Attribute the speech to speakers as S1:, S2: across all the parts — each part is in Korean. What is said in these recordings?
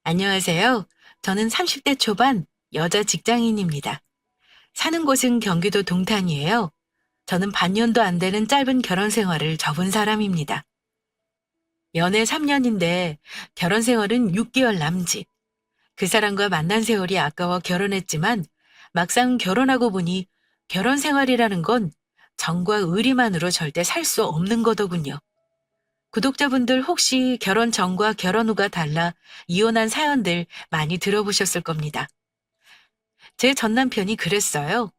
S1: 안녕하세요. 저는 30대 초반 여자 직장인입니다. 사는 곳은 경기도 동탄이에요. 저는 반년도 안 되는 짧은 결혼 생활을 접은 사람입니다. 연애 3년인데 결혼 생활은 6개월 남짓. 그 사람과 만난 세월이 아까워 결혼했지만 막상 결혼하고 보니 결혼 생활이라는 건 정과 의리만으로 절대 살 수 없는 거더군요. 구독자분들 혹시 결혼 전과 결혼 후가 달라 이혼한 사연들 많이 들어보셨을 겁니다. 제 전 남편이 그랬어요.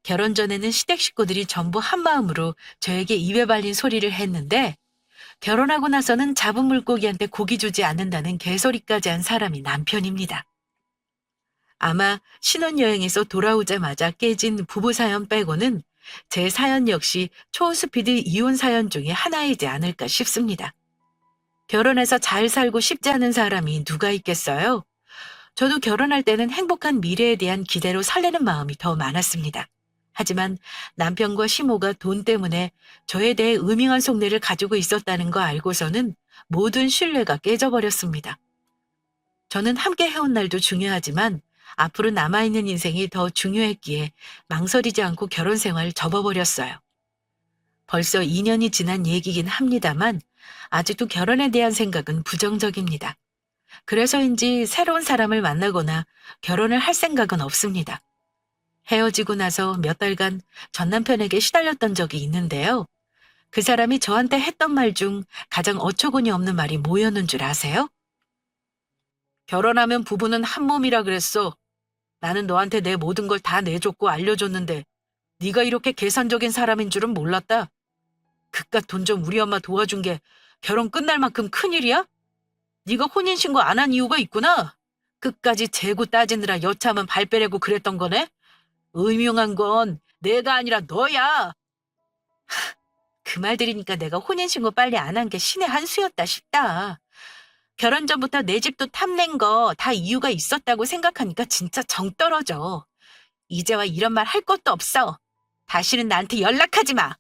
S1: 결혼 전에는 시댁 식구들이 전부 한마음으로 저에게 입에 발린 소리를 했는데 결혼하고 나서는 잡은 물고기한테 고기 주지 않는다는 개소리까지 한 사람이 남편입니다. 아마 신혼여행에서 돌아오자마자 깨진 부부 사연 빼고는 제 사연 역시 초스피드 이혼 사연 중에 하나이지 않을까 싶습니다. 결혼해서 잘 살고 싶지 않은 사람이 누가 있겠어요? 저도 결혼할 때는 행복한 미래에 대한 기대로 설레는 마음이 더 많았습니다. 하지만 남편과 시모가 돈 때문에 저에 대해 음흉한 속내를 가지고 있었다는 거 알고서는 모든 신뢰가 깨져버렸습니다. 저는 함께 해온 날도 중요하지만 앞으로 남아있는 인생이 더 중요했기에 망설이지 않고 결혼 생활 접어버렸어요. 벌써 2년이 지난 얘기긴 합니다만 아직도 결혼에 대한 생각은 부정적입니다. 그래서인지 새로운 사람을 만나거나 결혼을 할 생각은 없습니다. 헤어지고 나서 몇 달간 전 남편에게 시달렸던 적이 있는데요. 그 사람이 저한테 했던 말 중 가장 어처구니 없는 말이 뭐였는 줄 아세요? 결혼하면 부부는 한 몸이라 그랬어. 나는 너한테 내 모든 걸 다 내줬고 알려줬는데 네가 이렇게 계산적인 사람인 줄은 몰랐다. 그깟 돈 좀 우리 엄마 도와준 게 결혼 끝날 만큼 큰일이야? 네가 혼인신고 안 한 이유가 있구나. 끝까지 재고 따지느라 여차하면 발 빼려고 그랬던 거네? 음흉한 건 내가 아니라 너야. 그 말 들으니까 내가 혼인신고 빨리 안 한 게 신의 한 수였다 싶다. 결혼 전부터 내 집도 탐낸 거 다 이유가 있었다고 생각하니까 진짜 정 떨어져. 이제와 이런 말 할 것도 없어. 다시는 나한테 연락하지 마.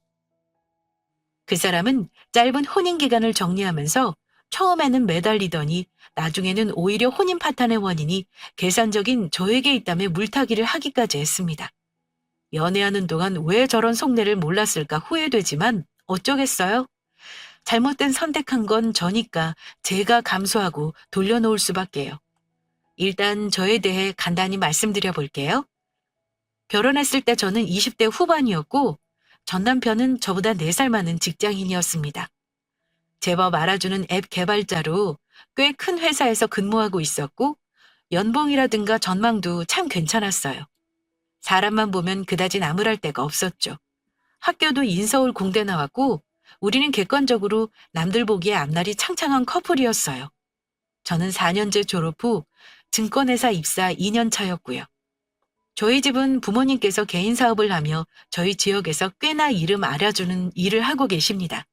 S1: 그 사람은 짧은 혼인 기간을 정리하면서 처음에는 매달리더니 나중에는 오히려 혼인 파탄의 원인이 계산적인 저에게 있다며 물타기를 하기까지 했습니다. 연애하는 동안 왜 저런 속내를 몰랐을까 후회되지만 어쩌겠어요? 잘못된 선택한 건 저니까 제가 감수하고 돌려놓을 수밖에요. 일단 저에 대해 간단히 말씀드려 볼게요. 결혼했을 때 저는 20대 후반이었고 전 남편은 저보다 4살 많은 직장인이었습니다. 제법 알아주는 앱 개발자로 꽤 큰 회사에서 근무하고 있었고 연봉이라든가 전망도 참 괜찮았어요. 사람만 보면 그다지 나무랄 데가 없었죠. 학교도 인서울 공대 나왔고 우리는 객관적으로 남들 보기에 앞날이 창창한 커플이었어요. 저는 4년제 졸업 후 증권회사 입사 2년 차였고요. 저희 집은 부모님께서 개인 사업을 하며 저희 지역에서 꽤나 이름 알아주는 일을 하고 계십니다.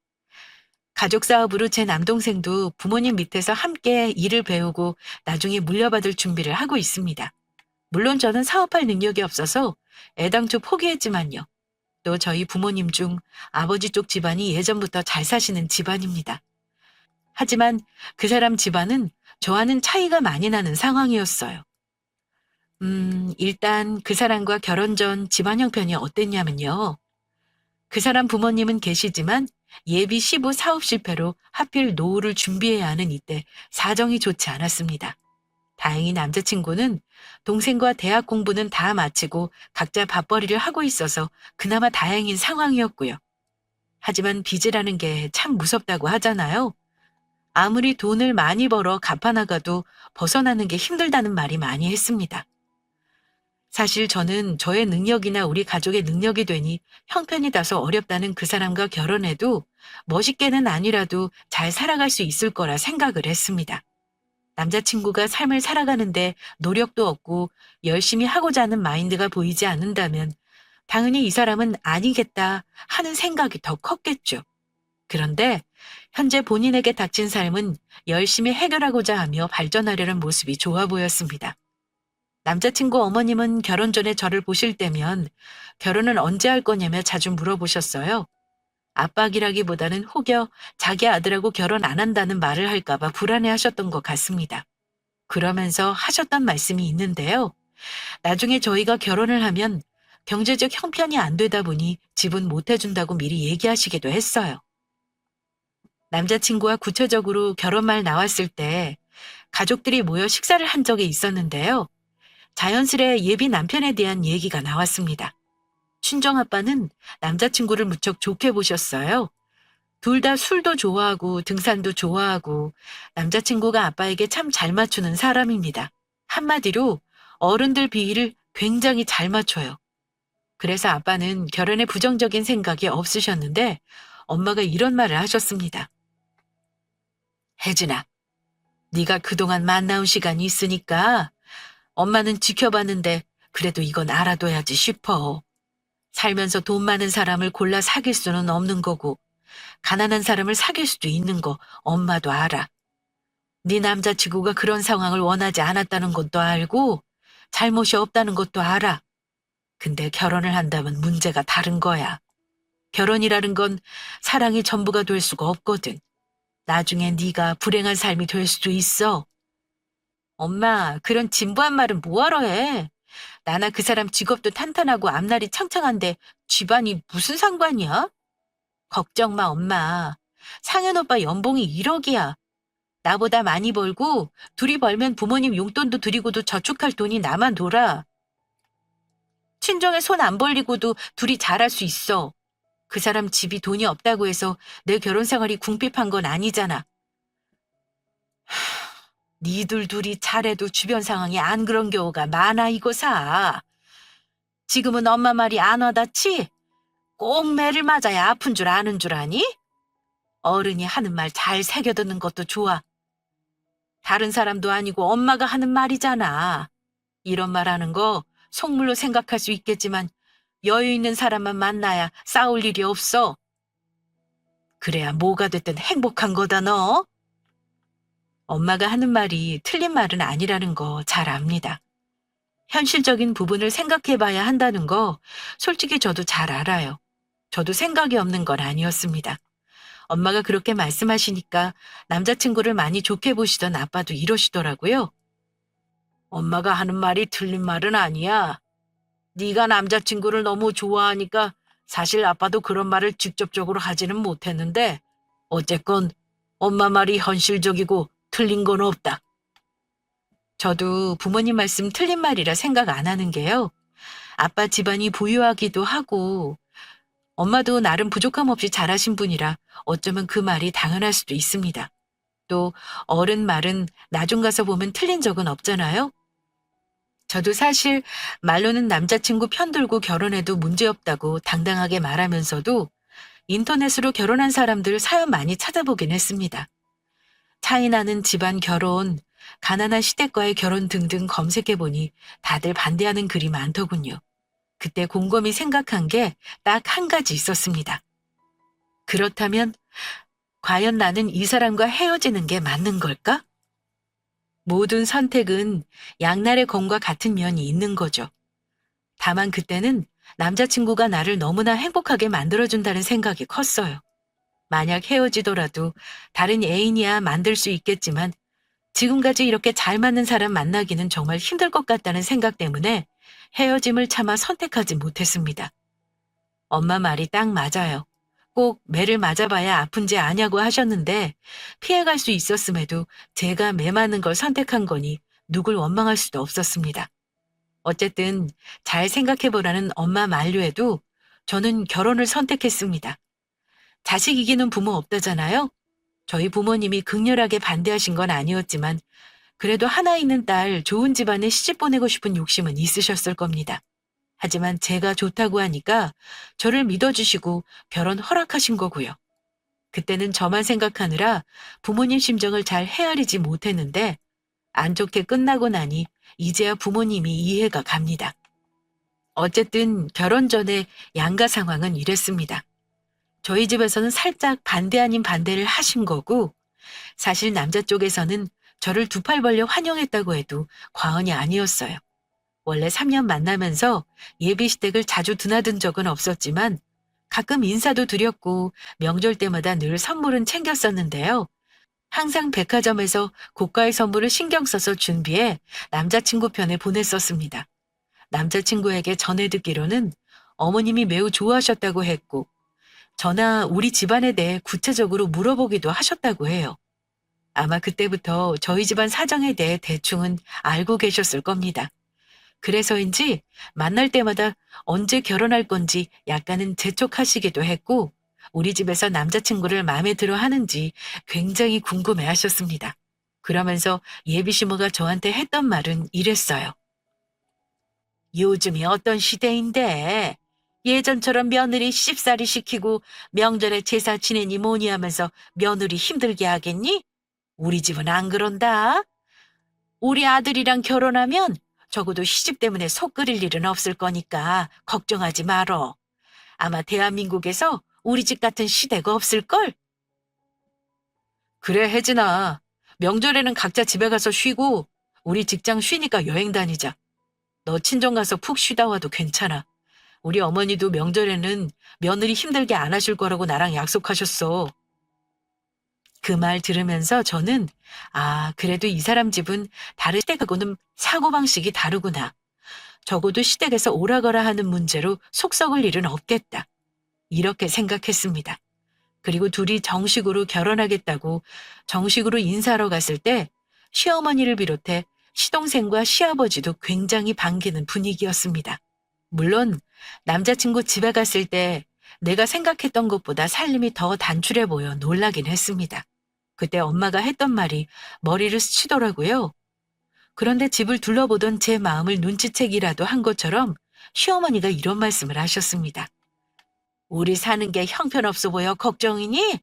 S1: 가족 사업으로 제 남동생도 부모님 밑에서 함께 일을 배우고 나중에 물려받을 준비를 하고 있습니다. 물론 저는 사업할 능력이 없어서 애당초 포기했지만요. 또 저희 부모님 중 아버지 쪽 집안이 예전부터 잘 사시는 집안입니다. 하지만 그 사람 집안은 저와는 차이가 많이 나는 상황이었어요. 일단 그 사람과 결혼 전 집안 형편이 어땠냐면요. 그 사람 부모님은 계시지만 예비 시부 사업 실패로 하필 노후를 준비해야 하는 이때 사정이 좋지 않았습니다. 다행히 남자친구는 동생과 대학 공부는 다 마치고 각자 밥벌이를 하고 있어서 그나마 다행인 상황이었고요. 하지만 빚이라는 게 참 무섭다고 하잖아요. 아무리 돈을 많이 벌어 갚아나가도 벗어나는 게 힘들다는 말이 많이 했습니다. 사실 저는 저의 능력이나 우리 가족의 능력이 되니 형편이 다소 어렵다는 그 사람과 결혼해도 멋있게는 아니라도 잘 살아갈 수 있을 거라 생각을 했습니다. 남자친구가 삶을 살아가는데 노력도 없고 열심히 하고자 하는 마인드가 보이지 않는다면 당연히 이 사람은 아니겠다 하는 생각이 더 컸겠죠. 그런데 현재 본인에게 닥친 삶은 열심히 해결하고자 하며 발전하려는 모습이 좋아 보였습니다. 남자친구 어머님은 결혼 전에 저를 보실 때면 결혼은 언제 할 거냐며 자주 물어보셨어요. 압박이라기보다는 혹여 자기 아들하고 결혼 안 한다는 말을 할까 봐 불안해하셨던 것 같습니다. 그러면서 하셨던 말씀이 있는데요. 나중에 저희가 결혼을 하면 경제적 형편이 안 되다 보니 집은 못 해준다고 미리 얘기하시기도 했어요. 남자친구와 구체적으로 결혼 말 나왔을 때 가족들이 모여 식사를 한 적이 있었는데요. 자연스레 예비 남편에 대한 얘기가 나왔습니다. 친정아빠는 남자친구를 무척 좋게 보셨어요. 둘 다 술도 좋아하고 등산도 좋아하고 남자친구가 아빠에게 참 잘 맞추는 사람입니다. 한마디로 어른들 비위를 굉장히 잘 맞춰요. 그래서 아빠는 결혼에 부정적인 생각이 없으셨는데 엄마가 이런 말을 하셨습니다. 혜진아, 네가 그동안 만나온 시간이 있으니까 엄마는 지켜봤는데 그래도 이건 알아둬야지 싶어. 살면서 돈 많은 사람을 골라 사귈 수는 없는 거고 가난한 사람을 사귈 수도 있는 거 엄마도 알아. 네 남자친구가 그런 상황을 원하지 않았다는 것도 알고 잘못이 없다는 것도 알아. 근데 결혼을 한다면 문제가 다른 거야. 결혼이라는 건 사랑이 전부가 될 수가 없거든. 나중에 네가 불행한 삶이 될 수도 있어. 엄마, 그런 진부한 말은 뭐하러 해? 나나 그 사람 직업도 탄탄하고 앞날이 창창한데 집안이 무슨 상관이야? 걱정 마, 엄마. 상현 오빠 연봉이 1억이야. 나보다 많이 벌고 둘이 벌면 부모님 용돈도 드리고도 저축할 돈이 나만 돌아. 친정에 손 안 벌리고도 둘이 잘할 수 있어. 그 사람 집이 돈이 없다고 해서 내 결혼 생활이 궁핍한 건 아니잖아. 니들 둘이 잘해도 주변 상황이 안 그런 경우가 많아 이거사. 지금은 엄마 말이 안 와닿지? 꼭 매를 맞아야 아픈 줄 아는 줄 아니? 어른이 하는 말 잘 새겨듣는 것도 좋아. 다른 사람도 아니고 엄마가 하는 말이잖아. 이런 말 하는 거 속물로 생각할 수 있겠지만 여유 있는 사람만 만나야 싸울 일이 없어. 그래야 뭐가 됐든 행복한 거다 너. 엄마가 하는 말이 틀린 말은 아니라는 거 잘 압니다. 현실적인 부분을 생각해 봐야 한다는 거 솔직히 저도 잘 알아요. 저도 생각이 없는 건 아니었습니다. 엄마가 그렇게 말씀하시니까 남자친구를 많이 좋게 보시던 아빠도 이러시더라고요. 엄마가 하는 말이 틀린 말은 아니야. 네가 남자친구를 너무 좋아하니까 사실 아빠도 그런 말을 직접적으로 하지는 못했는데 어쨌건 엄마 말이 현실적이고 틀린 건 없다. 저도 부모님 말씀 틀린 말이라 생각 안 하는 게요. 아빠 집안이 부유하기도 하고 엄마도 나름 부족함 없이 잘하신 분이라 어쩌면 그 말이 당연할 수도 있습니다. 또 어른 말은 나중 가서 보면 틀린 적은 없잖아요. 저도 사실 말로는 남자친구 편들고 결혼해도 문제없다고 당당하게 말하면서도 인터넷으로 결혼한 사람들 사연 많이 찾아보긴 했습니다. 차이 나는 집안 결혼, 가난한 시댁과의 결혼 등등 검색해보니 다들 반대하는 글이 많더군요. 그때 곰곰이 생각한 게 딱 한 가지 있었습니다. 그렇다면 과연 나는 이 사람과 헤어지는 게 맞는 걸까? 모든 선택은 양날의 검과 같은 면이 있는 거죠. 다만 그때는 남자친구가 나를 너무나 행복하게 만들어준다는 생각이 컸어요. 만약 헤어지더라도 다른 애인이야 만들 수 있겠지만 지금까지 이렇게 잘 맞는 사람 만나기는 정말 힘들 것 같다는 생각 때문에 헤어짐을 참아 선택하지 못했습니다. 엄마 말이 딱 맞아요. 꼭 매를 맞아봐야 아픈지 아냐고 하셨는데 피해갈 수 있었음에도 제가 매 맞는 걸 선택한 거니 누굴 원망할 수도 없었습니다. 어쨌든 잘 생각해보라는 엄마 만류에도 저는 결혼을 선택했습니다. 자식 이기는 부모 없다잖아요. 저희 부모님이 극렬하게 반대하신 건 아니었지만 그래도 하나 있는 딸 좋은 집안에 시집 보내고 싶은 욕심은 있으셨을 겁니다. 하지만 제가 좋다고 하니까 저를 믿어주시고 결혼 허락하신 거고요. 그때는 저만 생각하느라 부모님 심정을 잘 헤아리지 못했는데 안 좋게 끝나고 나니 이제야 부모님이 이해가 갑니다. 어쨌든 결혼 전에 양가 상황은 이랬습니다. 저희 집에서는 살짝 반대 아닌 반대를 하신 거고 사실 남자 쪽에서는 저를 두 팔 벌려 환영했다고 해도 과언이 아니었어요. 원래 3년 만나면서 예비시댁을 자주 드나든 적은 없었지만 가끔 인사도 드렸고 명절 때마다 늘 선물은 챙겼었는데요. 항상 백화점에서 고가의 선물을 신경 써서 준비해 남자친구 편에 보냈었습니다. 남자친구에게 전해 듣기로는 어머님이 매우 좋아하셨다고 했고, 저나 우리 집안에 대해 구체적으로 물어보기도 하셨다고 해요. 아마 그때부터 저희 집안 사정에 대해 대충은 알고 계셨을 겁니다. 그래서인지 만날 때마다 언제 결혼할 건지 약간은 재촉하시기도 했고, 우리 집에서 남자친구를 마음에 들어 하는지 굉장히 궁금해 하셨습니다. 그러면서 예비 시모가 저한테 했던 말은 이랬어요. 요즘이 어떤 시대인데 예전처럼 며느리 시집살이 시키고 명절에 제사 지내니 뭐니 하면서 며느리 힘들게 하겠니? 우리 집은 안 그런다. 우리 아들이랑 결혼하면 적어도 시집 때문에 속 끓일 일은 없을 거니까 걱정하지 말어. 아마 대한민국에서 우리 집 같은 시대가 없을걸? 그래, 혜진아. 명절에는 각자 집에 가서 쉬고 우리 직장 쉬니까 여행 다니자. 너 친정 가서 푹 쉬다 와도 괜찮아. 우리 어머니도 명절에는 며느리 힘들게 안 하실 거라고 나랑 약속하셨어. 그 말 들으면서 저는, 아, 그래도 이 사람 집은 다른 시댁하고는 사고방식이 다르구나. 적어도 시댁에서 오라가라 하는 문제로 속 썩을 일은 없겠다. 이렇게 생각했습니다. 그리고 둘이 정식으로 결혼하겠다고 정식으로 인사하러 갔을 때 시어머니를 비롯해 시동생과 시아버지도 굉장히 반기는 분위기였습니다. 물론 남자친구 집에 갔을 때 내가 생각했던 것보다 살림이 더 단출해 보여 놀라긴 했습니다. 그때 엄마가 했던 말이 머리를 스치더라고요. 그런데 집을 둘러보던 제 마음을 눈치채기라도 한 것처럼 시어머니가 이런 말씀을 하셨습니다. 우리 사는 게 형편없어 보여 걱정이니?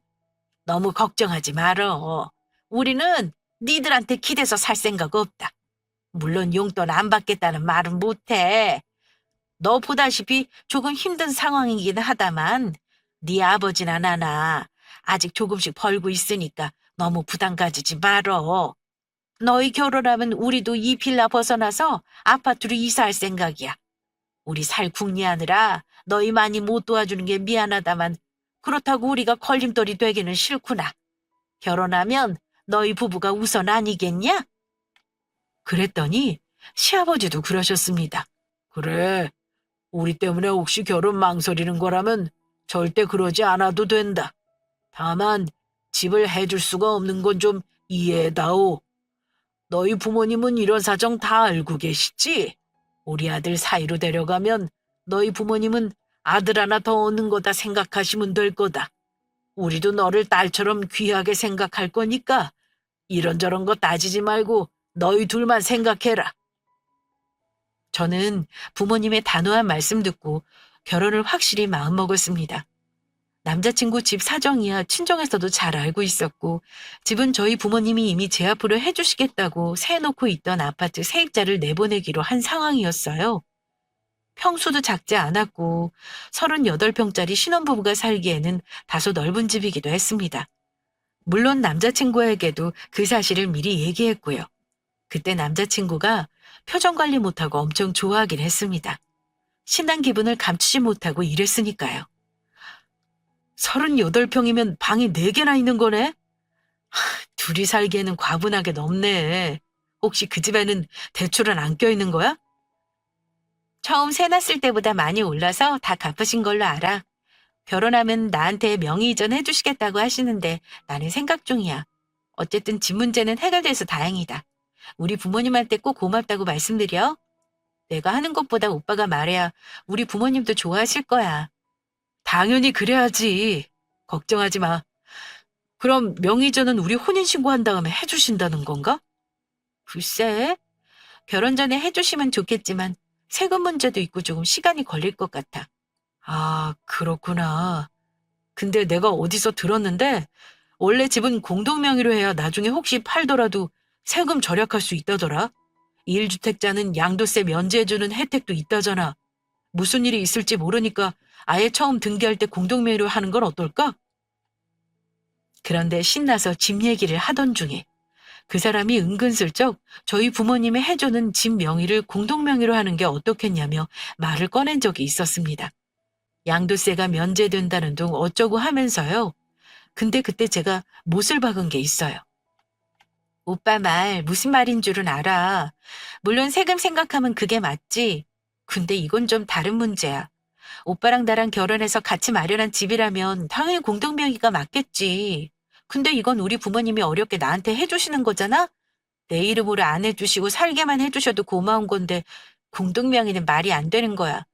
S1: 너무 걱정하지 말어. 우리는 니들한테 기대서 살 생각 없다. 물론 용돈 안 받겠다는 말은 못해. 너 보다시피 조금 힘든 상황이긴 하다만 네 아버지나 나나 아직 조금씩 벌고 있으니까 너무 부담 가지지 말어. 너희 결혼하면 우리도 이 빌라 벗어나서 아파트로 이사할 생각이야. 우리 살 궁리하느라 너희 많이 못 도와주는 게 미안하다만 그렇다고 우리가 걸림돌이 되기는 싫구나. 결혼하면 너희 부부가 우선 아니겠냐? 그랬더니 시아버지도 그러셨습니다. 그래, 우리 때문에 혹시 결혼 망설이는 거라면 절대 그러지 않아도 된다. 다만 집을 해줄 수가 없는 건 좀 이해해다오. 너희 부모님은 이런 사정 다 알고 계시지? 우리 아들 사이로 데려가면 너희 부모님은 아들 하나 더 얻는 거다 생각하시면 될 거다. 우리도 너를 딸처럼 귀하게 생각할 거니까 이런저런 거 따지지 말고 너희 둘만 생각해라. 저는 부모님의 단호한 말씀 듣고 결혼을 확실히 마음먹었습니다. 남자친구 집 사정이야 친정에서도 잘 알고 있었고 집은 저희 부모님이 이미 제 앞으로 해주시겠다고 세놓고 있던 아파트 세입자를 내보내기로 한 상황이었어요. 평수도 작지 않았고 38평짜리 신혼부부가 살기에는 다소 넓은 집이기도 했습니다. 물론 남자친구에게도 그 사실을 미리 얘기했고요. 그때 남자친구가 표정 관리 못하고 엄청 좋아하긴 했습니다. 신난 기분을 감추지 못하고 이랬으니까요. 38평이면 방이 4개나 있는 거네? 둘이 살기에는 과분하게 넓네. 혹시 그 집에는 대출은 안 껴있는 거야? 처음 새 났을 때보다 많이 올라서 다 갚으신 걸로 알아. 결혼하면 나한테 명의 이전 해주시겠다고 하시는데 나는 생각 중이야. 어쨌든 집 문제는 해결돼서 다행이다. 우리 부모님한테 꼭 고맙다고 말씀드려. 내가 하는 것보다 오빠가 말해야 우리 부모님도 좋아하실 거야. 당연히 그래야지. 걱정하지 마. 그럼 명의전은 우리 혼인신고한 다음에 해주신다는 건가? 글쎄, 결혼 전에 해주시면 좋겠지만 세금 문제도 있고 조금 시간이 걸릴 것 같아. 아, 그렇구나. 근데 내가 어디서 들었는데 원래 집은 공동명의로 해야 나중에 혹시 팔더라도 세금 절약할 수 있다더라. 1주택자는 양도세 면제해주는 혜택도 있다잖아. 무슨 일이 있을지 모르니까 아예 처음 등기할 때 공동명의로 하는 건 어떨까? 그런데 신나서 집 얘기를 하던 중에 그 사람이 은근슬쩍 저희 부모님의 해주는 집 명의를 공동명의로 하는 게 어떻겠냐며 말을 꺼낸 적이 있었습니다. 양도세가 면제된다는 둥 어쩌고 하면서요. 근데 그때 제가 못을 박은 게 있어요. 오빠 말 무슨 말인 줄은 알아. 물론 세금 생각하면 그게 맞지. 근데 이건 좀 다른 문제야. 오빠랑 나랑 결혼해서 같이 마련한 집이라면 당연히 공동명의가 맞겠지. 근데 이건 우리 부모님이 어렵게 나한테 해주시는 거잖아? 내 이름으로 안 해주시고 살게만 해주셔도 고마운 건데 공동명의는 말이 안 되는 거야.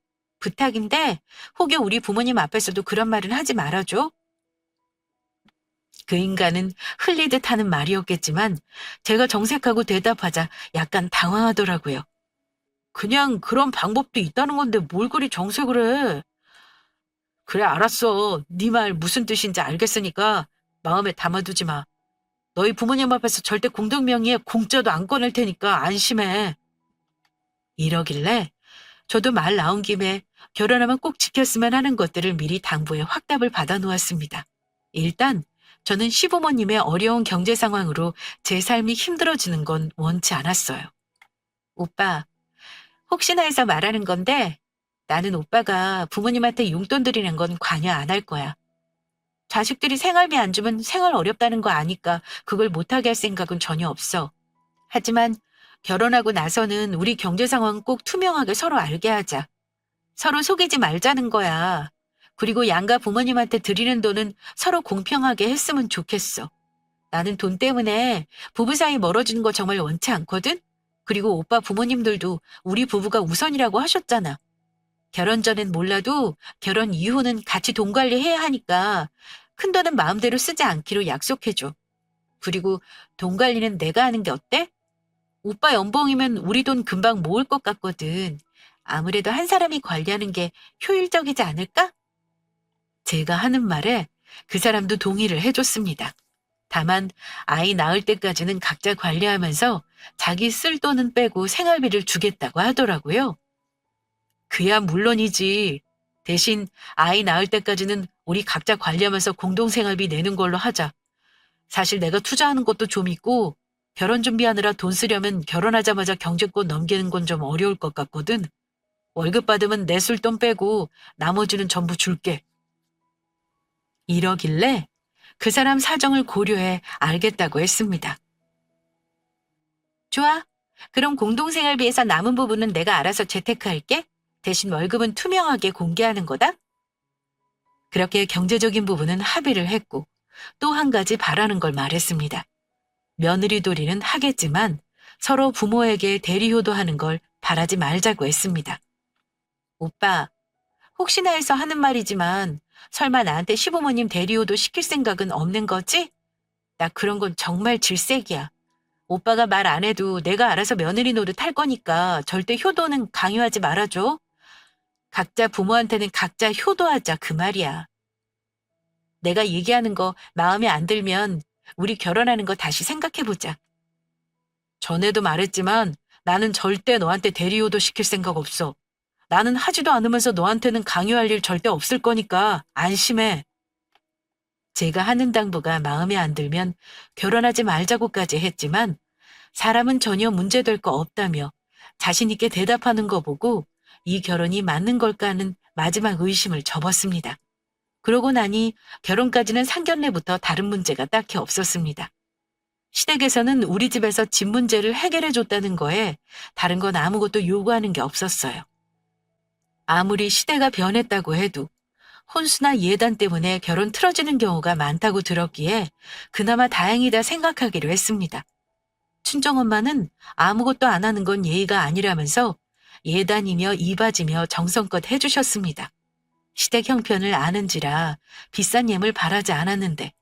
S1: 부탁인데 혹여 우리 부모님 앞에서도 그런 말은 하지 말아줘. 그 인간은 흘리듯 하는 말이었겠지만 제가 정색하고 대답하자 약간 당황하더라고요. 그냥 그런 방법도 있다는 건데 뭘 그리 정색을 해. 그래 알았어. 네 말 무슨 뜻인지 알겠으니까 마음에 담아두지 마. 너희 부모님 앞에서 절대 공동명의에 공짜도 안 꺼낼 테니까 안심해. 이러길래 저도 말 나온 김에 결혼하면 꼭 지켰으면 하는 것들을 미리 당부해 확답을 받아 놓았습니다. 일단 저는 시부모님의 어려운 경제 상황으로 제 삶이 힘들어지는 건 원치 않았어요. 오빠, 혹시나 해서 말하는 건데 나는 오빠가 부모님한테 용돈 드리는 건 관여 안 할 거야. 자식들이 생활비 안 주면 생활 어렵다는 거 아니까 그걸 못하게 할 생각은 전혀 없어. 하지만 결혼하고 나서는 우리 경제 상황 꼭 투명하게 서로 알게 하자. 서로 속이지 말자는 거야. 그리고 양가 부모님한테 드리는 돈은 서로 공평하게 했으면 좋겠어. 나는 돈 때문에 부부 사이 멀어지는 거 정말 원치 않거든? 그리고 오빠 부모님들도 우리 부부가 우선이라고 하셨잖아. 결혼 전엔 몰라도 결혼 이후는 같이 돈 관리해야 하니까 큰돈은 마음대로 쓰지 않기로 약속해줘. 그리고 돈 관리는 내가 하는 게 어때? 오빠 연봉이면 우리 돈 금방 모을 것 같거든. 아무래도 한 사람이 관리하는 게 효율적이지 않을까? 제가 하는 말에 그 사람도 동의를 해줬습니다. 다만 아이 낳을 때까지는 각자 관리하면서 자기 쓸 돈은 빼고 생활비를 주겠다고 하더라고요. 그야 물론이지. 대신 아이 낳을 때까지는 우리 각자 관리하면서 공동생활비 내는 걸로 하자. 사실 내가 투자하는 것도 좀 있고 결혼 준비하느라 돈 쓰려면 결혼하자마자 경제권 넘기는 건 좀 어려울 것 같거든. 월급 받으면 내 쓸 돈 빼고 나머지는 전부 줄게. 이러길래 그 사람 사정을 고려해 알겠다고 했습니다. 좋아. 그럼 공동생활비에서 남은 부분은 내가 알아서 재테크할게. 대신 월급은 투명하게 공개하는 거다. 그렇게 경제적인 부분은 합의를 했고 또 한 가지 바라는 걸 말했습니다. 며느리 도리는 하겠지만 서로 부모에게 대리효도하는 걸 바라지 말자고 했습니다. 오빠, 혹시나 해서 하는 말이지만 설마 나한테 시부모님 대리효도 시킬 생각은 없는 거지? 나 그런 건 정말 질색이야. 오빠가 말 안 해도 내가 알아서 며느리 노릇 할 거니까 절대 효도는 강요하지 말아줘. 각자 부모한테는 각자 효도하자 그 말이야. 내가 얘기하는 거 마음에 안 들면 우리 결혼하는 거 다시 생각해보자. 전에도 말했지만 나는 절대 너한테 대리효도 시킬 생각 없어. 나는 하지도 않으면서 너한테는 강요할 일 절대 없을 거니까 안심해. 제가 하는 당부가 마음에 안 들면 결혼하지 말자고까지 했지만 사람은 전혀 문제될 거 없다며 자신 있게 대답하는 거 보고 이 결혼이 맞는 걸까 하는 마지막 의심을 접었습니다. 그러고 나니 결혼까지는 상견례부터 다른 문제가 딱히 없었습니다. 시댁에서는 우리 집에서 집 문제를 해결해 줬다는 거에 다른 건 아무것도 요구하는 게 없었어요. 아무리 시대가 변했다고 해도 혼수나 예단 때문에 결혼 틀어지는 경우가 많다고 들었기에 그나마 다행이다 생각하기로 했습니다. 친정엄마는 아무것도 안 하는 건 예의가 아니라면서 예단이며 이바지며 정성껏 해주셨습니다. 시댁 형편을 아는지라 비싼 예물 바라지 않았는데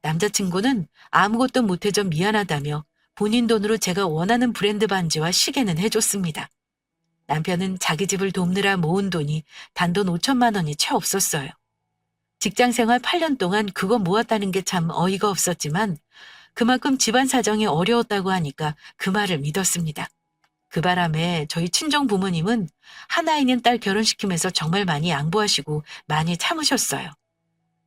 S1: 남자친구는 아무것도 못해줘 미안하다며 본인 돈으로 제가 원하는 브랜드 반지와 시계는 해줬습니다. 남편은 자기 집을 돕느라 모은 돈이 단돈 5천만 원이 채 없었어요. 직장 생활 8년 동안 그거 모았다는 게 참 어이가 없었지만 그만큼 집안 사정이 어려웠다고 하니까 그 말을 믿었습니다. 그 바람에 저희 친정 부모님은 하나 있는 딸 결혼시키면서 정말 많이 양보하시고 많이 참으셨어요.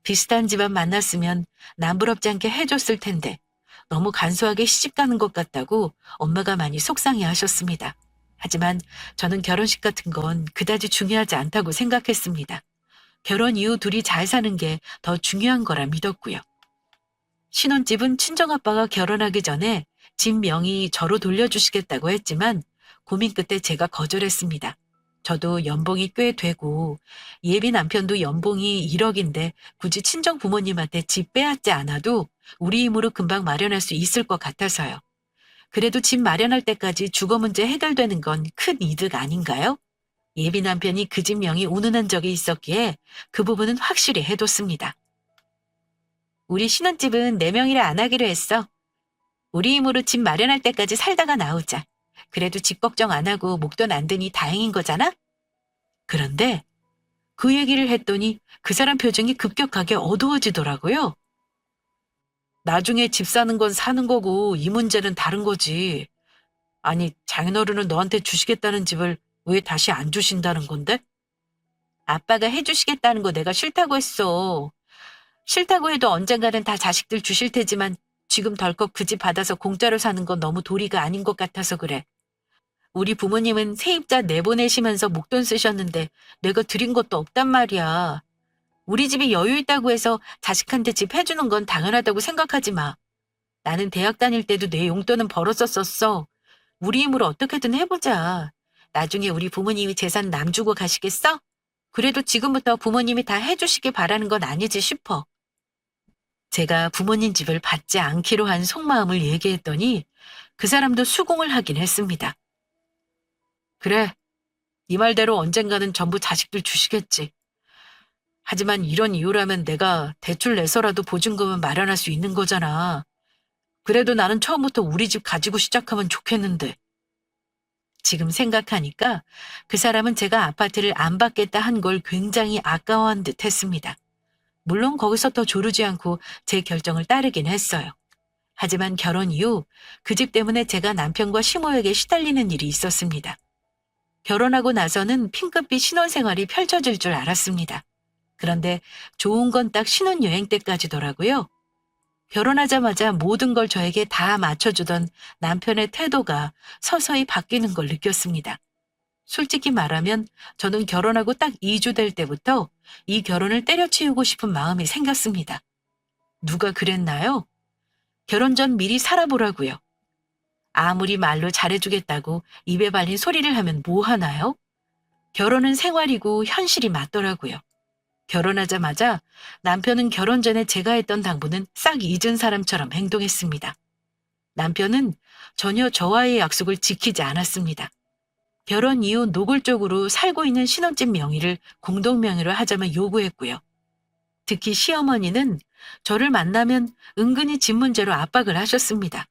S1: 비슷한 집안 만났으면 남부럽지 않게 해줬을 텐데 너무 간소하게 시집 가는 것 같다고 엄마가 많이 속상해 하셨습니다. 하지만 저는 결혼식 같은 건 그다지 중요하지 않다고 생각했습니다. 결혼 이후 둘이 잘 사는 게 더 중요한 거라 믿었고요. 신혼집은 친정아빠가 결혼하기 전에 집 명의 저로 돌려주시겠다고 했지만 고민 끝에 제가 거절했습니다. 저도 연봉이 꽤 되고 예비 남편도 연봉이 1억인데 굳이 친정 부모님한테 집 빼앗지 않아도 우리 힘으로 금방 마련할 수 있을 것 같아서요. 그래도 집 마련할 때까지 주거 문제 해결되는 건 큰 이득 아닌가요? 예비 남편이 그 집 명의 운운한 적이 있었기에 그 부분은 확실히 해뒀습니다. 우리 신혼집은 내 명의를 안 하기로 했어. 우리 힘으로 집 마련할 때까지 살다가 나오자. 그래도 집 걱정 안 하고 목돈 안 드니 다행인 거잖아? 그런데 그 얘기를 했더니 그 사람 표정이 급격하게 어두워지더라고요. 나중에 집 사는 건 사는 거고 이 문제는 다른 거지. 아니, 장인어른은 너한테 주시겠다는 집을 왜 다시 안 주신다는 건데? 아빠가 해주시겠다는 거 내가 싫다고 했어. 싫다고 해도 언젠가는 다 자식들 주실 테지만 지금 덜컥 그 집 받아서 공짜로 사는 건 너무 도리가 아닌 것 같아서 그래. 우리 부모님은 세입자 내보내시면서 목돈 쓰셨는데 내가 드린 것도 없단 말이야. 우리 집이 여유 있다고 해서 자식한테 집 해주는 건 당연하다고 생각하지 마. 나는 대학 다닐 때도 내 용돈은 벌었었어. 우리 힘으로 어떻게든 해보자. 나중에 우리 부모님이 재산 남 주고 가시겠어? 그래도 지금부터 부모님이 다 해주시길 바라는 건 아니지 싶어. 제가 부모님 집을 받지 않기로 한 속마음을 얘기했더니 그 사람도 수긍을 하긴 했습니다. 그래, 네 말대로 언젠가는 전부 자식들 주시겠지. 하지만 이런 이유라면 내가 대출 내서라도 보증금은 마련할 수 있는 거잖아. 그래도 나는 처음부터 우리 집 가지고 시작하면 좋겠는데. 지금 생각하니까 그 사람은 제가 아파트를 안 받겠다 한 걸 굉장히 아까워한 듯 했습니다. 물론 거기서 더 조르지 않고 제 결정을 따르긴 했어요. 하지만 결혼 이후 그 집 때문에 제가 남편과 시모에게 시달리는 일이 있었습니다. 결혼하고 나서는 핑크빛 신혼생활이 펼쳐질 줄 알았습니다. 그런데 좋은 건 딱 신혼여행 때까지더라고요. 결혼하자마자 모든 걸 저에게 다 맞춰주던 남편의 태도가 서서히 바뀌는 걸 느꼈습니다. 솔직히 말하면 저는 결혼하고 딱 2주 될 때부터 이 결혼을 때려치우고 싶은 마음이 생겼습니다. 누가 그랬나요? 결혼 전 미리 살아보라고요. 아무리 말로 잘해주겠다고 입에 발린 소리를 하면 뭐 하나요? 결혼은 생활이고 현실이 맞더라고요. 결혼하자마자 남편은 결혼 전에 제가 했던 당부는 싹 잊은 사람처럼 행동했습니다. 남편은 전혀 저와의 약속을 지키지 않았습니다. 결혼 이후 노골적으로 살고 있는 신혼집 명의를 공동명의로 하자며 요구했고요. 특히 시어머니는 저를 만나면 은근히 집 문제로 압박을 하셨습니다.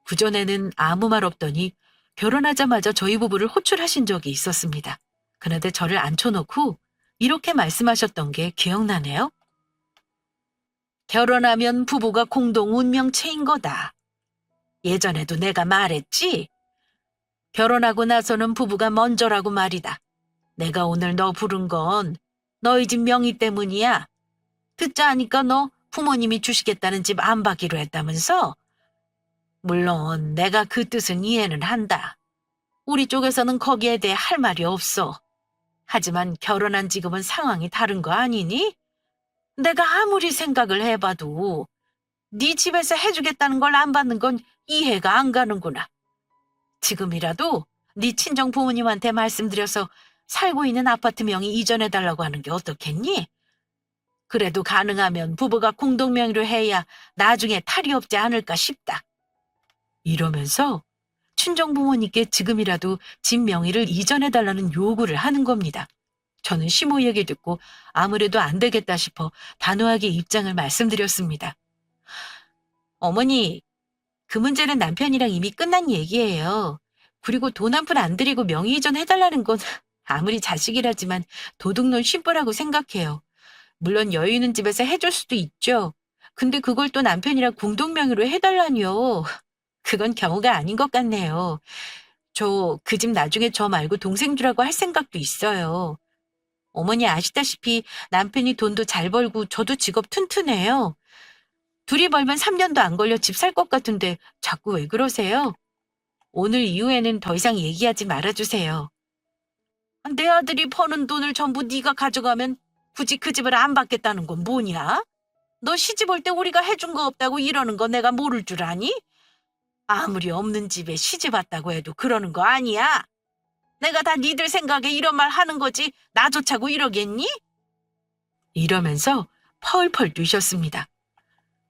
S1: 그전에는 아무 말 없더니 결혼하자마자 저희 부부를 호출하신 적이 있었습니다. 그런데 저를 앉혀놓고 이렇게 말씀하셨던 게 기억나네요. 결혼하면 부부가 공동 운명체인 거다. 예전에도 내가 말했지? 결혼하고 나서는 부부가 먼저라고 말이다. 내가 오늘 너 부른 건 너희 집 명의 때문이야. 듣자 하니까 너 부모님이 주시겠다는 집 안 받기로 했다면서? 물론 내가 그 뜻은 이해는 한다. 우리 쪽에서는 거기에 대해 할 말이 없어. 하지만 결혼한 지금은 상황이 다른 거 아니니? 내가 아무리 생각을 해봐도 네 집에서 해주겠다는 걸 안 받는 건 이해가 안 가는구나. 지금이라도 네 친정 부모님한테 말씀드려서 살고 있는 아파트 명의 이전해달라고 하는 게 어떻겠니? 그래도 가능하면 부부가 공동명의로 해야 나중에 탈이 없지 않을까 싶다. 이러면서 친정 부모님께 지금이라도 집 명의를 이전해달라는 요구를 하는 겁니다. 저는 시모 얘기 듣고 아무래도 안 되겠다 싶어 단호하게 입장을 말씀드렸습니다. 어머니, 그 문제는 남편이랑 이미 끝난 얘기예요. 그리고 돈 한 푼 안 들이고 명의 이전 해달라는 건 아무리 자식이라지만 도둑놈 심부라고 생각해요. 물론 여유 있는 집에서 해줄 수도 있죠. 근데 그걸 또 남편이랑 공동명의로 해달라니요. 그건 경우가 아닌 것 같네요. 저 그 집 나중에 저 말고 동생 주라고 할 생각도 있어요. 어머니 아시다시피 남편이 돈도 잘 벌고 저도 직업 튼튼해요. 둘이 벌면 3년도 안 걸려 집 살 것 같은데 자꾸 왜 그러세요? 오늘 이후에는 더 이상 얘기하지 말아주세요. 내 아들이 버는 돈을 전부 네가 가져가면 굳이 그 집을 안 받겠다는 건 뭐냐? 너 시집 올 때 우리가 해준 거 없다고 이러는 거 내가 모를 줄 아니? 아무리 없는 집에 시집 왔다고 해도 그러는 거 아니야? 내가 다 니들 생각에 이런 말 하는 거지 나조차고 이러겠니? 이러면서 펄펄 뛰셨습니다.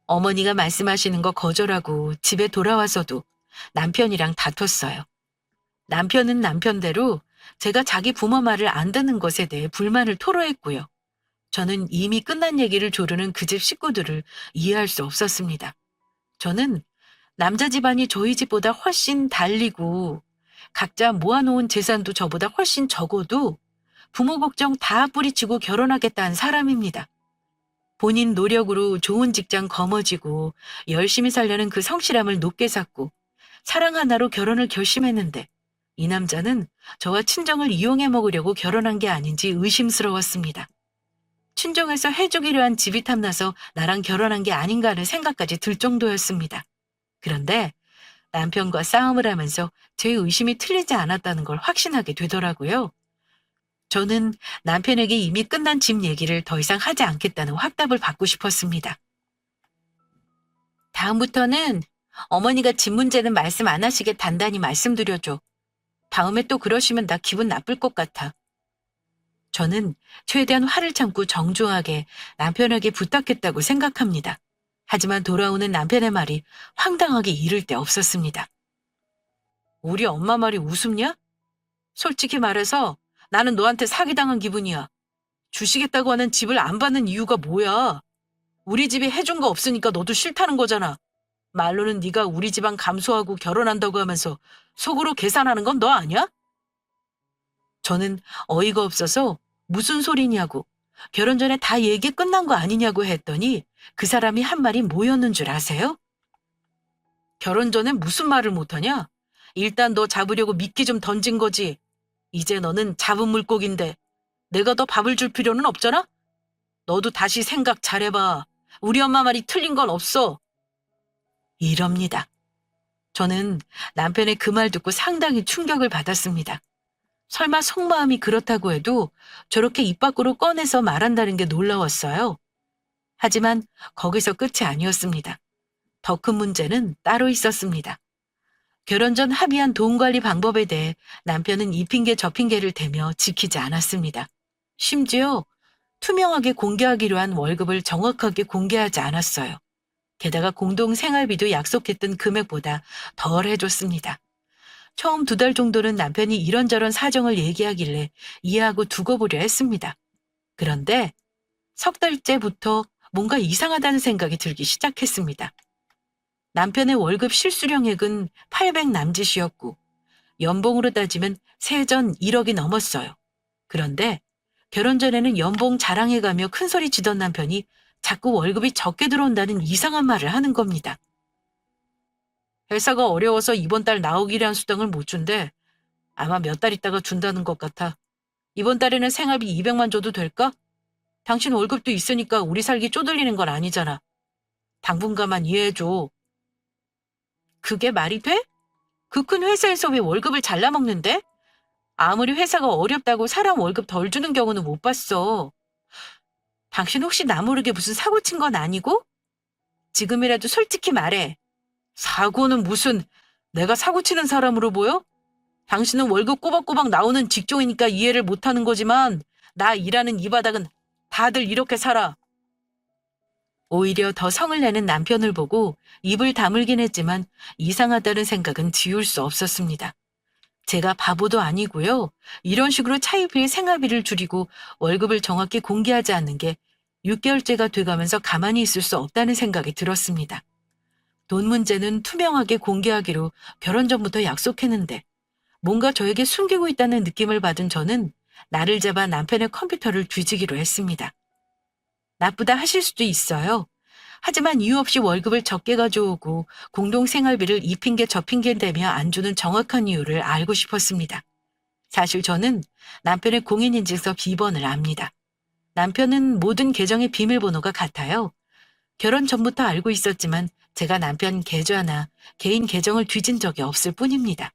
S1: 어머니가 말씀하시는 거 거절하고 집에 돌아와서도 남편이랑 다퉜어요. 남편은 남편대로 제가 자기 부모 말을 안 듣는 것에 대해 불만을 토로했고요. 저는 이미 끝난 얘기를 조르는 그 집 식구들을 이해할 수 없었습니다. 저는 남자 집안이 저희 집보다 훨씬 달리고 각자 모아놓은 재산도 저보다 훨씬 적어도 부모 걱정 다 뿌리치고 결혼하겠다는 사람입니다. 본인 노력으로 좋은 직장 거머쥐고 열심히 살려는 그 성실함을 높게 샀고 사랑 하나로 결혼을 결심했는데 이 남자는 저와 친정을 이용해 먹으려고 결혼한 게 아닌지 의심스러웠습니다. 친정에서 해주기로 한 집이 탐나서 나랑 결혼한 게 아닌가 하는 생각까지 들 정도였습니다. 그런데 남편과 싸움을 하면서 제 의심이 틀리지 않았다는 걸 확신하게 되더라고요. 저는 남편에게 이미 끝난 집 얘기를 더 이상 하지 않겠다는 확답을 받고 싶었습니다. 다음부터는 어머니가 집 문제는 말씀 안 하시게 단단히 말씀드려줘. 다음에 또 그러시면 나 기분 나쁠 것 같아. 저는 최대한 화를 참고 정중하게 남편에게 부탁했다고 생각합니다. 하지만 돌아오는 남편의 말이 황당하게 이를 데 없었습니다. 우리 엄마 말이 우습냐? 솔직히 말해서 나는 너한테 사기당한 기분이야. 주시겠다고 하는 집을 안 받는 이유가 뭐야? 우리 집이 해준 거 없으니까 너도 싫다는 거잖아. 말로는 네가 우리 집안 감수하고 결혼한다고 하면서 속으로 계산하는 건 너 아니야? 저는 어이가 없어서 무슨 소리냐고 결혼 전에 다 얘기 끝난 거 아니냐고 했더니 그 사람이 한 말이 뭐였는 줄 아세요? 결혼 전에 무슨 말을 못하냐? 일단 너 잡으려고 미끼 좀 던진 거지. 이제 너는 잡은 물고기인데 내가 더 밥을 줄 필요는 없잖아? 너도 다시 생각 잘해봐. 우리 엄마 말이 틀린 건 없어. 이럽니다. 저는 남편의 그 말 듣고 상당히 충격을 받았습니다. 설마 속마음이 그렇다고 해도 저렇게 입 밖으로 꺼내서 말한다는 게 놀라웠어요. 하지만 거기서 끝이 아니었습니다. 더 큰 문제는 따로 있었습니다. 결혼 전 합의한 돈 관리 방법에 대해 남편은 이 핑계 저 핑계를 대며 지키지 않았습니다. 심지어 투명하게 공개하기로 한 월급을 정확하게 공개하지 않았어요. 게다가 공동 생활비도 약속했던 금액보다 덜 해줬습니다. 처음 2달 정도는 남편이 이런저런 사정을 얘기하길래 이해하고 두고 보려 했습니다. 그런데 석 달째부터 뭔가 이상하다는 생각이 들기 시작했습니다. 남편의 월급 실수령액은 800 남짓이었고 연봉으로 따지면 세전 1억이 넘었어요. 그런데 결혼 전에는 연봉 자랑해가며 큰소리 치던 남편이 자꾸 월급이 적게 들어온다는 이상한 말을 하는 겁니다. 회사가 어려워서 이번 달 나오기로 수당을 못 준대. 아마 몇 달 있다가 준다는 것 같아. 이번 달에는 생활비 200만 줘도 될까? 당신 월급도 있으니까 우리 살기 쪼들리는 건 아니잖아. 당분간만 이해해줘. 그게 말이 돼? 그 큰 회사에서 왜 월급을 잘라먹는데? 아무리 회사가 어렵다고 사람 월급 덜 주는 경우는 못 봤어. 당신 혹시 나 모르게 무슨 사고 친 건 아니고? 지금이라도 솔직히 말해. 사고는 무슨, 내가 사고 치는 사람으로 보여? 당신은 월급 꼬박꼬박 나오는 직종이니까 이해를 못하는 거지만 나 일하는 이 바닥은 다들 이렇게 살아. 오히려 더 성을 내는 남편을 보고 입을 다물긴 했지만 이상하다는 생각은 지울 수 없었습니다. 제가 바보도 아니고요. 이런 식으로 차이비의 생활비를 줄이고 월급을 정확히 공개하지 않는 게 6개월째가 돼가면서 가만히 있을 수 없다는 생각이 들었습니다. 돈 문제는 투명하게 공개하기로 결혼 전부터 약속했는데 뭔가 저에게 숨기고 있다는 느낌을 받은 저는 나를 잡아 남편의 컴퓨터를 뒤지기로 했습니다. 나쁘다 하실 수도 있어요. 하지만 이유 없이 월급을 적게 가져오고 공동생활비를 이 핑계 저 핑계 대며 안 주는 정확한 이유를 알고 싶었습니다. 사실 저는 남편의 공인인증서 비번을 압니다. 남편은 모든 계정의 비밀번호가 같아요. 결혼 전부터 알고 있었지만 제가 남편 계좌나 개인 계정을 뒤진 적이 없을 뿐입니다.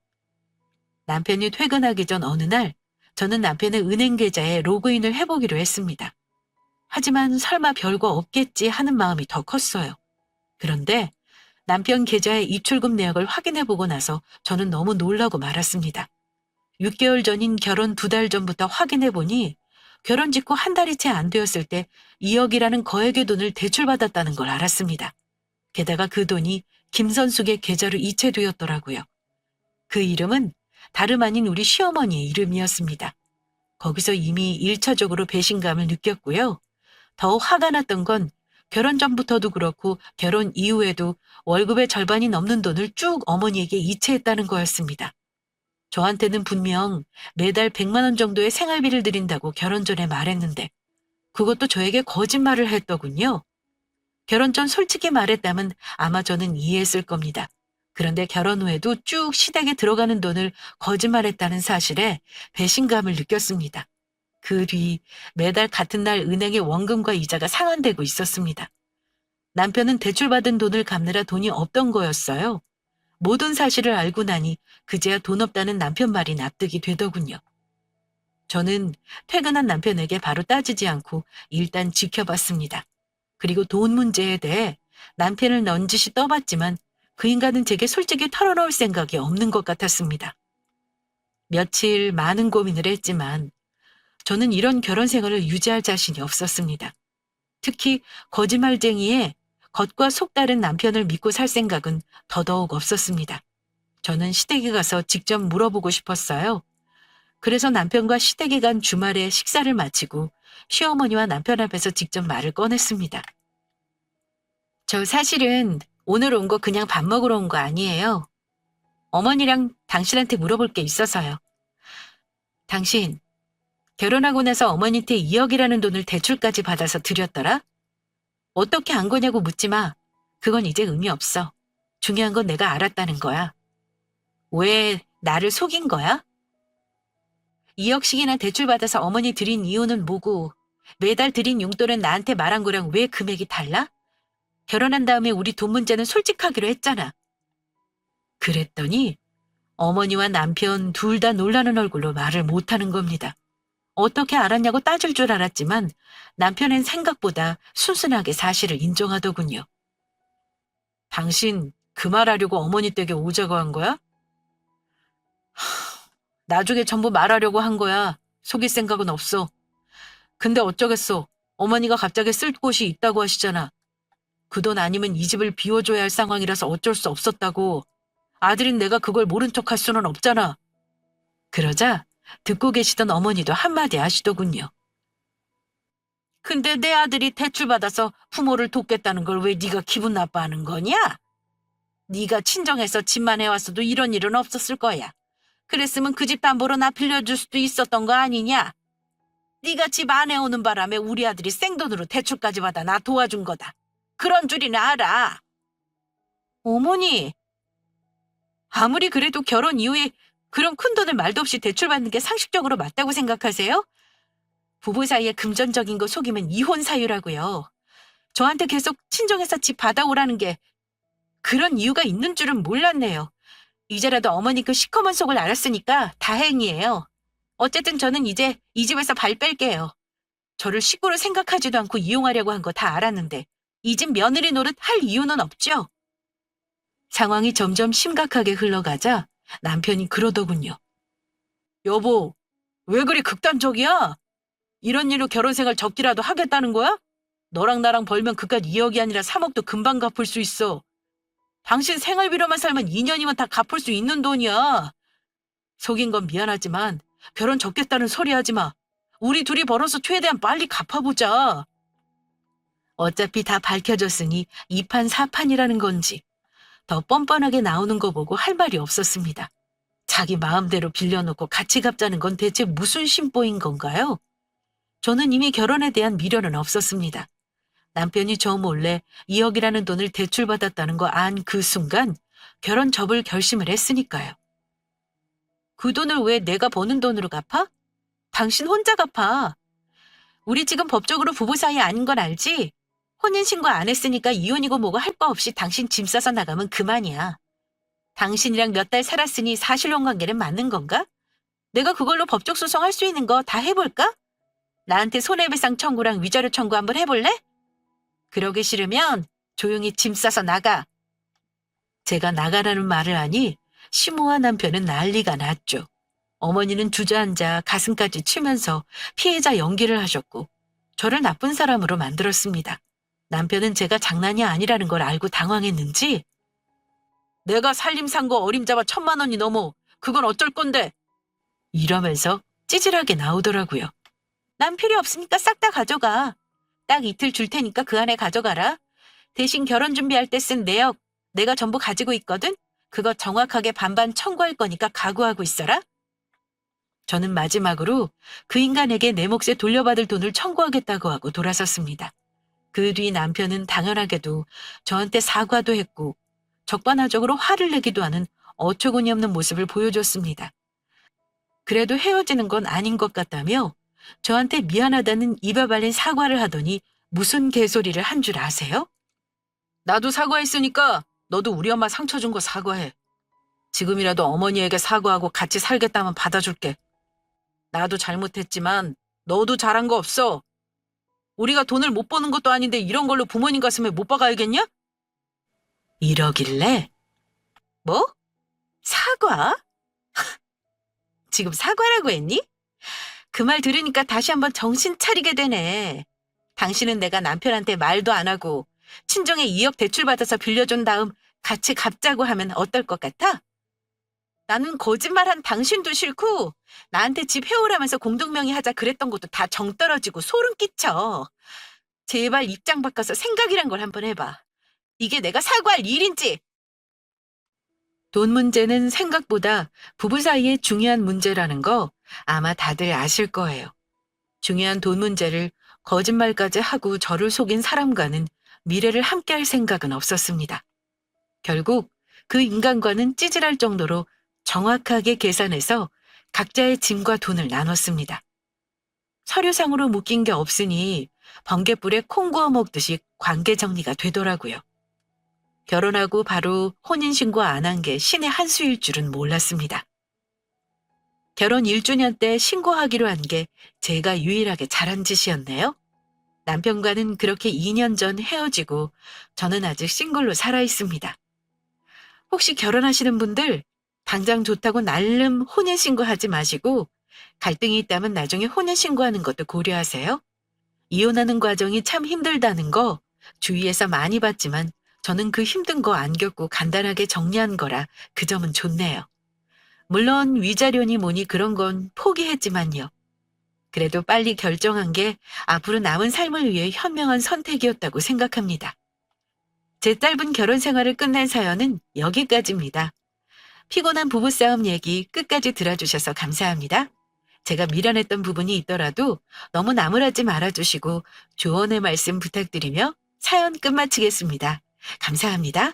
S1: 남편이 퇴근하기 전 어느 날 저는 남편의 은행 계좌에 로그인을 해보기로 했습니다. 하지만 설마 별거 없겠지 하는 마음이 더 컸어요. 그런데 남편 계좌의 입출금 내역을 확인해보고 나서 저는 너무 놀라고 말았습니다. 6개월 전인 결혼 2달 전부터 확인해보니 결혼 직후 한 달이 채 안 되었을 때 2억이라는 거액의 돈을 대출받았다는 걸 알았습니다. 게다가 그 돈이 김선숙의 계좌로 이체되었더라고요. 그 이름은 다름 아닌 우리 시어머니의 이름이었습니다. 거기서 이미 1차적으로 배신감을 느꼈고요. 더 화가 났던 건 결혼 전부터도 그렇고 결혼 이후에도 월급의 절반이 넘는 돈을 쭉 어머니에게 이체했다는 거였습니다. 저한테는 분명 매달 100만 원 정도의 생활비를 드린다고 결혼 전에 말했는데 그것도 저에게 거짓말을 했더군요. 결혼 전 솔직히 말했다면 아마 저는 이해했을 겁니다. 그런데 결혼 후에도 쭉 시댁에 들어가는 돈을 거짓말했다는 사실에 배신감을 느꼈습니다. 그 뒤 매달 같은 날 은행의 원금과 이자가 상환되고 있었습니다. 남편은 대출받은 돈을 갚느라 돈이 없던 거였어요. 모든 사실을 알고 나니 그제야 돈 없다는 남편 말이 납득이 되더군요. 저는 퇴근한 남편에게 바로 따지지 않고 일단 지켜봤습니다. 그리고 돈 문제에 대해 남편을 넌지시 떠봤지만 그 인간은 제게 솔직히 털어놓을 생각이 없는 것 같았습니다. 며칠 많은 고민을 했지만 저는 이런 결혼 생활을 유지할 자신이 없었습니다. 특히 거짓말쟁이의 겉과 속 다른 남편을 믿고 살 생각은 더더욱 없었습니다. 저는 시댁에 가서 직접 물어보고 싶었어요. 그래서 남편과 시댁에 간 주말에 식사를 마치고 시어머니와 남편 앞에서 직접 말을 꺼냈습니다. 저 사실은 오늘 온 거 그냥 밥 먹으러 온 거 아니에요. 어머니랑 당신한테 물어볼 게 있어서요. 당신, 결혼하고 나서 어머니한테 2억이라는 돈을 대출까지 받아서 드렸더라? 어떻게 안 거냐고 묻지 마. 그건 이제 의미 없어. 중요한 건 내가 알았다는 거야. 왜 나를 속인 거야? 2억씩이나 대출받아서 어머니 드린 이유는 뭐고 매달 드린 용돈은 나한테 말한 거랑 왜 금액이 달라? 결혼한 다음에 우리 돈 문제는 솔직하기로 했잖아. 그랬더니 어머니와 남편 둘 다 놀라는 얼굴로 말을 못하는 겁니다. 어떻게 알았냐고 따질 줄 알았지만 남편은 생각보다 순순하게 사실을 인정하더군요. 당신 그 말하려고 어머니 댁에 오자고 한 거야? 나중에 전부 말하려고 한 거야. 속일 생각은 없어. 근데 어쩌겠어. 어머니가 갑자기 쓸 곳이 있다고 하시잖아. 그 돈 아니면 이 집을 비워줘야 할 상황이라서 어쩔 수 없었다고. 아들인 내가 그걸 모른 척 할 수는 없잖아. 그러자 듣고 계시던 어머니도 한마디 하시더군요. 근데 내 아들이 대출받아서 부모를 돕겠다는 걸 왜 네가 기분 나빠하는 거냐? 네가 친정에서 집만 해왔어도 이런 일은 없었을 거야. 그랬으면 그 집 담보로 나 빌려줄 수도 있었던 거 아니냐? 네가 집 안 해오는 바람에 우리 아들이 생돈으로 대출까지 받아 나 도와준 거다. 그런 줄이나 알아. 어머니, 아무리 그래도 결혼 이후에 그런 큰 돈을 말도 없이 대출받는 게 상식적으로 맞다고 생각하세요? 부부 사이에 금전적인 거 속이면 이혼 사유라고요. 저한테 계속 친정에서 집 받아오라는 게 그런 이유가 있는 줄은 몰랐네요. 이제라도 어머니 그 시커먼 속을 알았으니까 다행이에요. 어쨌든 저는 이제 이 집에서 발 뺄게요. 저를 식구로 생각하지도 않고 이용하려고 한 거 다 알았는데 이 집 며느리 노릇 할 이유는 없죠. 상황이 점점 심각하게 흘러가자 남편이 그러더군요. 여보, 왜 그리 극단적이야? 이런 일로 결혼 생활 접기라도 하겠다는 거야? 너랑 나랑 벌면 그깟 2억이 아니라 3억도 금방 갚을 수 있어. 당신 생활비로만 살면 2년이면 다 갚을 수 있는 돈이야. 속인 건 미안하지만 결혼 접겠다는 소리 하지 마. 우리 둘이 벌어서 최대한 빨리 갚아보자. 어차피 다 밝혀졌으니 이판사판이라는 건지 더 뻔뻔하게 나오는 거 보고 할 말이 없었습니다. 자기 마음대로 빌려놓고 같이 갚자는 건 대체 무슨 심보인 건가요? 저는 이미 결혼에 대한 미련은 없었습니다. 남편이 저 몰래 2억이라는 돈을 대출받았다는 거 안 그 순간 결혼 접을 결심을 했으니까요. 그 돈을 왜 내가 버는 돈으로 갚아? 당신 혼자 갚아. 우리 지금 법적으로 부부 사이 아닌 건 알지? 혼인신고 안 했으니까 이혼이고 뭐고 할 거 없이 당신 짐 싸서 나가면 그만이야. 당신이랑 몇 달 살았으니 사실혼 관계는 맞는 건가? 내가 그걸로 법적 소송할 수 있는 거 다 해볼까? 나한테 손해배상 청구랑 위자료 청구 한번 해볼래? 그러기 싫으면 조용히 짐 싸서 나가. 제가 나가라는 말을 하니 시모와 남편은 난리가 났죠. 어머니는 주저앉아 가슴까지 치면서 피해자 연기를 하셨고 저를 나쁜 사람으로 만들었습니다. 남편은 제가 장난이 아니라는 걸 알고 당황했는지 내가 살림 산 거 어림잡아 1,000만 원이 넘어. 그건 어쩔 건데? 이러면서 찌질하게 나오더라고요. 난 필요 없으니까 싹 다 가져가. 딱 이틀 줄 테니까 그 안에 가져가라. 대신 결혼 준비할 때 쓴 내역 내가 전부 가지고 있거든? 그거 정확하게 반반 청구할 거니까 각오하고 있어라. 저는 마지막으로 그 인간에게 내 몫에 돌려받을 돈을 청구하겠다고 하고 돌아섰습니다. 그 뒤 남편은 당연하게도 저한테 사과도 했고 적반하적으로 화를 내기도 하는 어처구니 없는 모습을 보여줬습니다. 그래도 헤어지는 건 아닌 것 같다며 저한테 미안하다는 입에 발린 사과를 하더니 무슨 개소리를 한 줄 아세요? 나도 사과했으니까 너도 우리 엄마 상처 준 거 사과해. 지금이라도 어머니에게 사과하고 같이 살겠다면 받아줄게. 나도 잘못했지만 너도 잘한 거 없어. 우리가 돈을 못 버는 것도 아닌데 이런 걸로 부모님 가슴에 못 박아야겠냐? 이러길래 뭐? 사과? 지금 사과라고 했니? 그 말 들으니까 다시 한번 정신 차리게 되네. 당신은 내가 남편한테 말도 안 하고 친정에 2억 대출받아서 빌려준 다음 같이 갚자고 하면 어떨 것 같아? 나는 거짓말한 당신도 싫고 나한테 집 해오라면서 공동명의 하자 그랬던 것도 다 정 떨어지고 소름 끼쳐. 제발 입장 바꿔서 생각이란 걸 한번 해봐. 이게 내가 사과할 일인지. 돈 문제는 생각보다 부부 사이에 중요한 문제라는 거 아마 다들 아실 거예요. 중요한 돈 문제를 거짓말까지 하고 저를 속인 사람과는 미래를 함께할 생각은 없었습니다. 결국 그 인간과는 찌질할 정도로 정확하게 계산해서 각자의 짐과 돈을 나눴습니다. 서류상으로 묶인 게 없으니 번갯불에 콩 구워 먹듯이 관계 정리가 되더라고요. 결혼하고 바로 혼인신고 안 한 게 신의 한 수일 줄은 몰랐습니다. 결혼 1주년 때 신고하기로 한 게 제가 유일하게 잘한 짓이었네요. 남편과는 그렇게 2년 전 헤어지고 저는 아직 싱글로 살아 있습니다. 혹시 결혼하시는 분들 당장 좋다고 날름 혼인신고하지 마시고 갈등이 있다면 나중에 혼인신고하는 것도 고려하세요. 이혼하는 과정이 참 힘들다는 거 주위에서 많이 봤지만 저는 그 힘든 거 안 겪고 간단하게 정리한 거라 그 점은 좋네요. 물론 위자료니 뭐니 그런 건 포기했지만요. 그래도 빨리 결정한 게 앞으로 남은 삶을 위해 현명한 선택이었다고 생각합니다. 제 짧은 결혼 생활을 끝낸 사연은 여기까지입니다. 피곤한 부부싸움 얘기 끝까지 들어주셔서 감사합니다. 제가 미련했던 부분이 있더라도 너무 나무라지 말아주시고 조언의 말씀 부탁드리며 사연 끝마치겠습니다. 감사합니다.